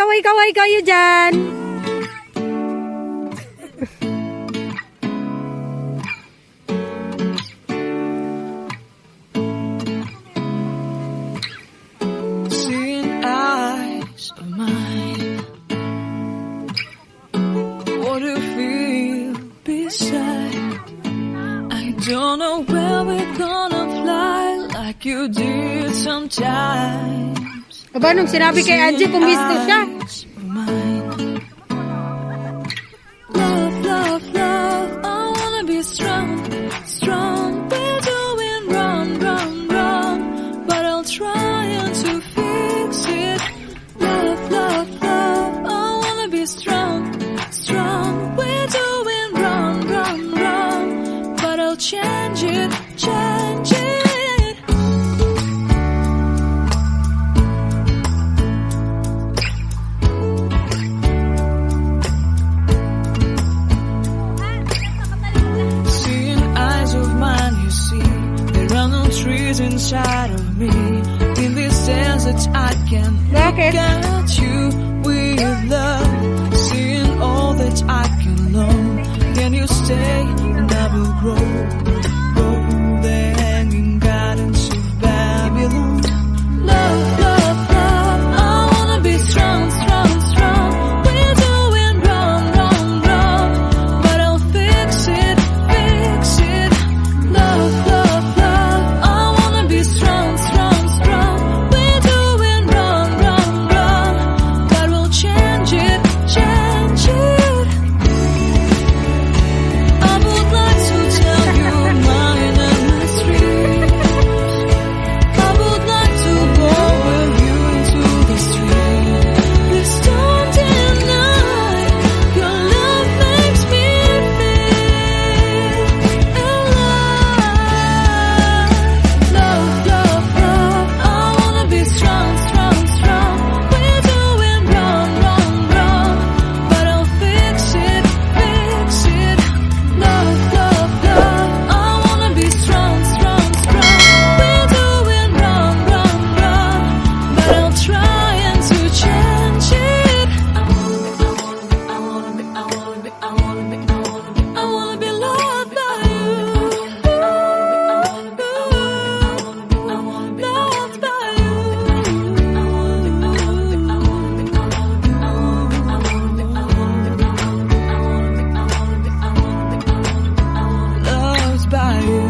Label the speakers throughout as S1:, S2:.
S1: Kaway-kaway kayo dyan.
S2: Seeing eyes of mine, what do you feel beside? I don't know where we're gonna fly like you did sometimes.
S1: Aba, nung sinabi kay Angie, pumisto siya.
S2: Love, love, love, I wanna be strong, strong. We're doing wrong, wrong, wrong, but I'll try to fix it. Love, love, love, I wanna be strong, strong. We're doing wrong, wrong, wrong, but I'll change it, change it. Trees inside of me. In this desert I can look at you with love. Seeing all that I can learn. Can you stay and I will grow? Grow the hanging gardens of Babylon. Love, love, love, I wanna be strong, strong, strong. We're doing wrong, wrong, wrong, but I'll fix it, fix it. Love, love, love, strong, strong, strong. We're doing wrong, wrong, wrong, but we'll change it, change it. I would like to tell you my mystery. I would like to go with you into the street. Please don't deny your love makes me feel alive. Love, love, love, I wanna be strong, strong, strong. We're doing wrong, wrong, wrong, but I'll fix it, fix it. Love, love, love, I wanna be strong, strong, strong. We're doing wrong, wrong, wrong, but I'll try to change it. I wanna be loved by you. Loved by you. Loved by you.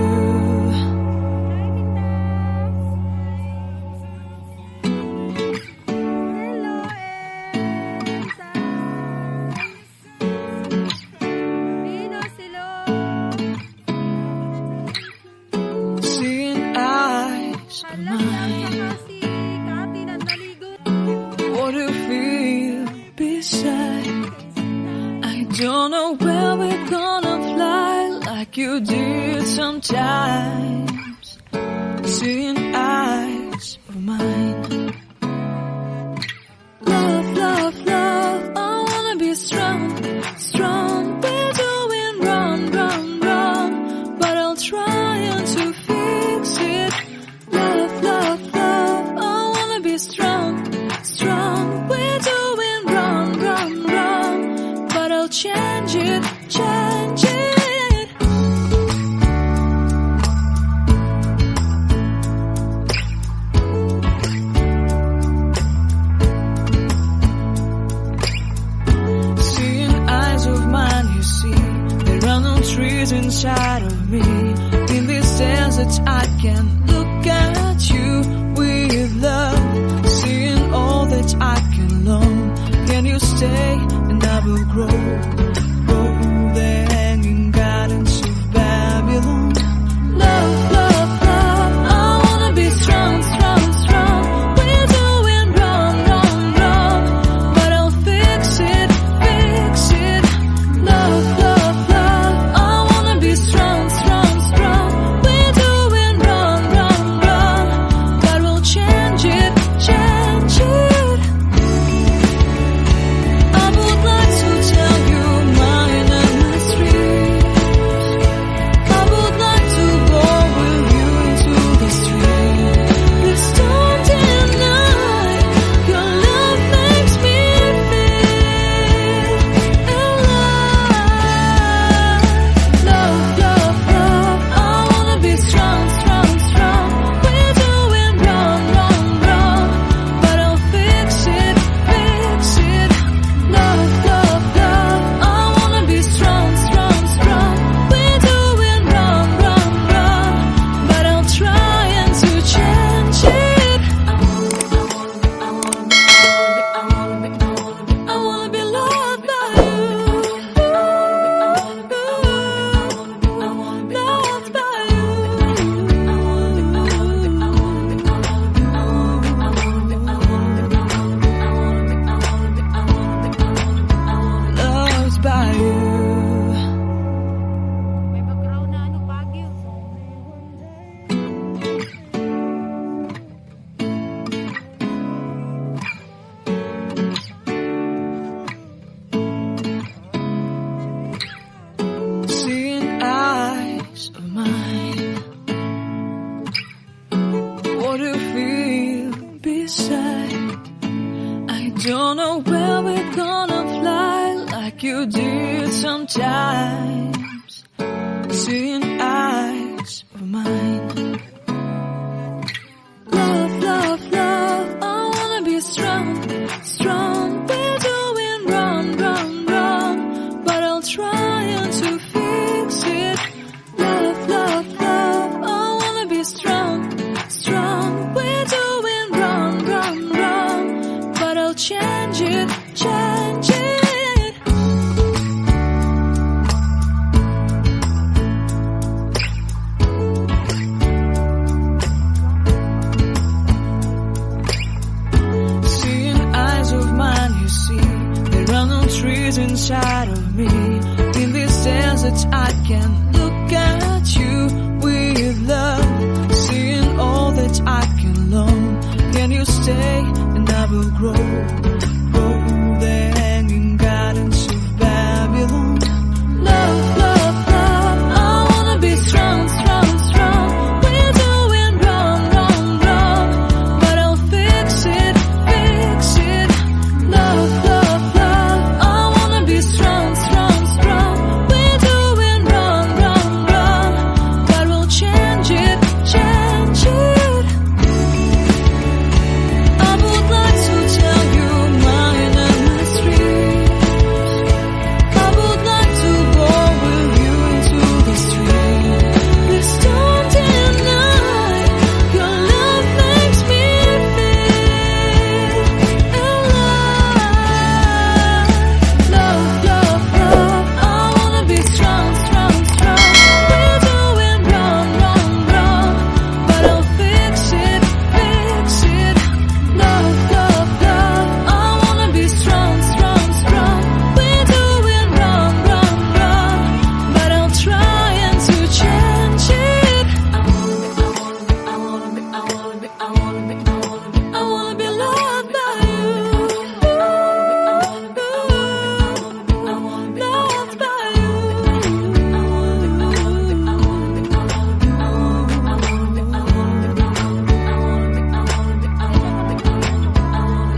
S2: Seeing eyes of mine, what do you feel beside? I don't know where we're gonna fly like you did sometimes. Seeing eyes of mine. Love, love, love, I wanna be strong, strong. We're doing wrong, wrong, wrong, but I'll try to fix it. Love, love, love, I wanna be strong, strong. We're doing wrong, wrong, wrong, but I'll change it, change it. Seeing eyes of mine, you see, there are no trees inside of me. In this desert I can look at you with love. Seeing all that I can learn. Can you stay and I will grow? Grow the hanging gardens of Babylon. Love, love, love, I wanna be strong, strong, strong. We're doing wrong, wrong, wrong, but I'll fix it, fix it. Love, love, love, I wanna be strong, strong, strong. We're doing wrong, wrong, wrong, but we'll change it, change it. I would like to tell you know where we're gonna fly like you did sometimes. Seeing eyes of mine. Love, love, love, I wanna be strong, strong. We're doing wrong, wrong, wrong, but I'll try to fix it. Love, love, love, I wanna be strong, strong. We're doing wrong, wrong, wrong, but I'll change it, change it. Trees inside of me. In this desert I can look at you with love. Seeing all that I can learn. Can you stay and I will grow? Grow the hanging gardens of Babylon. Love, love, love, I wanna be strong, strong, strong. We're doing wrong, wrong, wrong, but I'll fix it, fix it. Love, love, love, strong, strong, strong. We're doing wrong, wrong, wrong, but we'll change it, change it. I would like to tell you mine and my street. I would like to go with you to the street. Please don't deny your love makes me feel alive. Love, love, love, I wanna be strong, strong, strong. We're doing wrong, wrong, wrong, but I'll fix it, fix it. Love, love, love, I wanna be strong, strong, strong. We're doing wrong, wrong, wrong, but I'll try to change it. I wanna be loved by you. Loved by you.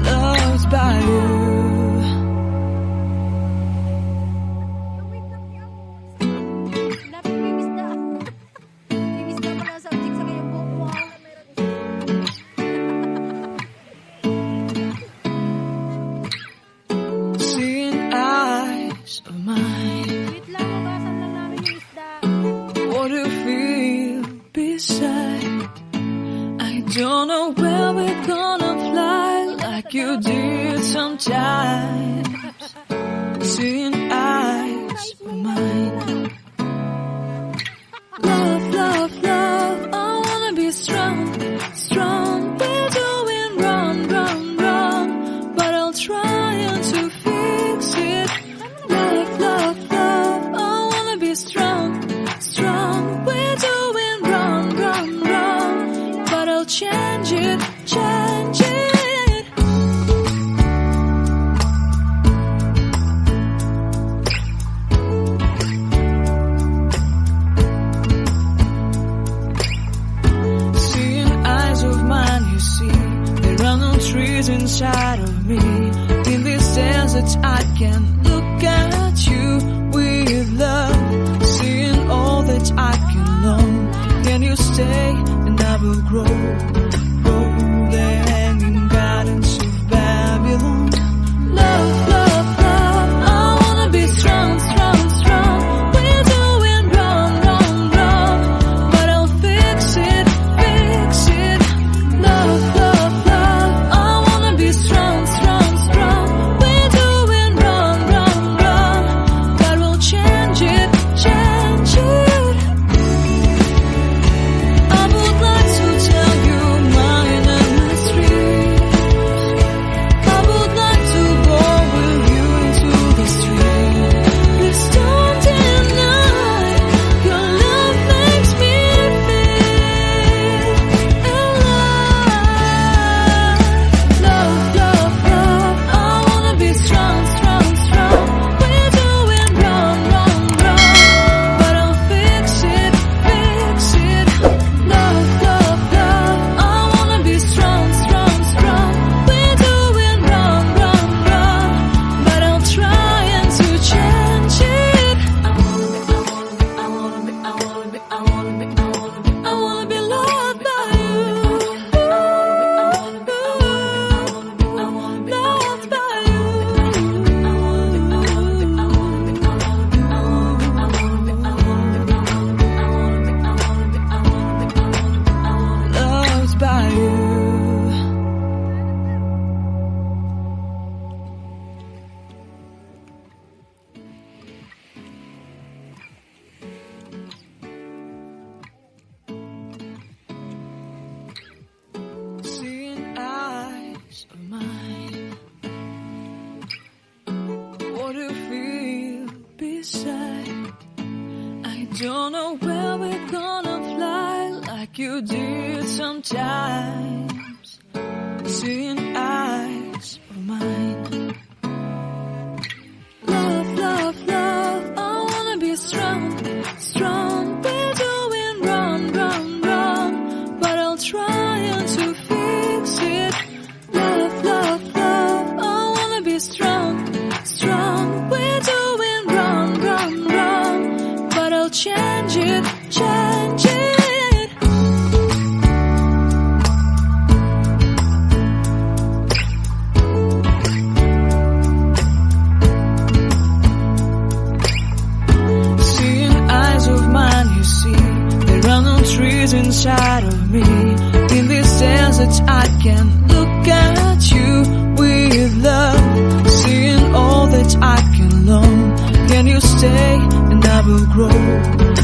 S2: Loved by you.
S1: Lapit may misda. May misda pala subject sa kanyang buhok mo.
S2: Seeing eyes of mine.
S1: Wait lang, hugasan lang namin yung isda.
S2: What do you feel beside? I don't know where we're gonna fly like you did sometimes. Seeing eyes of mine. Love, love, love, I wanna be strong, strong. We're doing wrong, wrong, wrong, but I'll try to fix it. Love, love, love, I wanna be strong, strong. We're doing wrong, wrong, wrong, but I'll change it, change it. Seeing eyes of mine, you see, there are no trees inside of me. In this desert I can look at you with love. Seeing all that I can learn. Can you stay and I will grow? Grow the hanging gardens of Babylon. Love, love, love, I wanna be strong, strong, strong. We're doing wrong, wrong, wrong, but I'll fix it, fix it. Love, love, love, I wanna be strong, strong, strong. We're doing wrong, wrong, wrong, but we'll change it, change it. I would like to tell you side. I don't know where we're gonna fly like you did sometimes. Seeing eyes of mine. Love, love, love, I wanna be strong, strong. We're doing wrong, wrong, wrong, but I'll try to fix it. Love, love, love, I wanna be strong, strong. We're doing wrong, wrong, wrong, but I'll change it, change it. Trees inside of me. In this desert I can look at you with love, seeing all that I can learn. Can you stay and I will grow?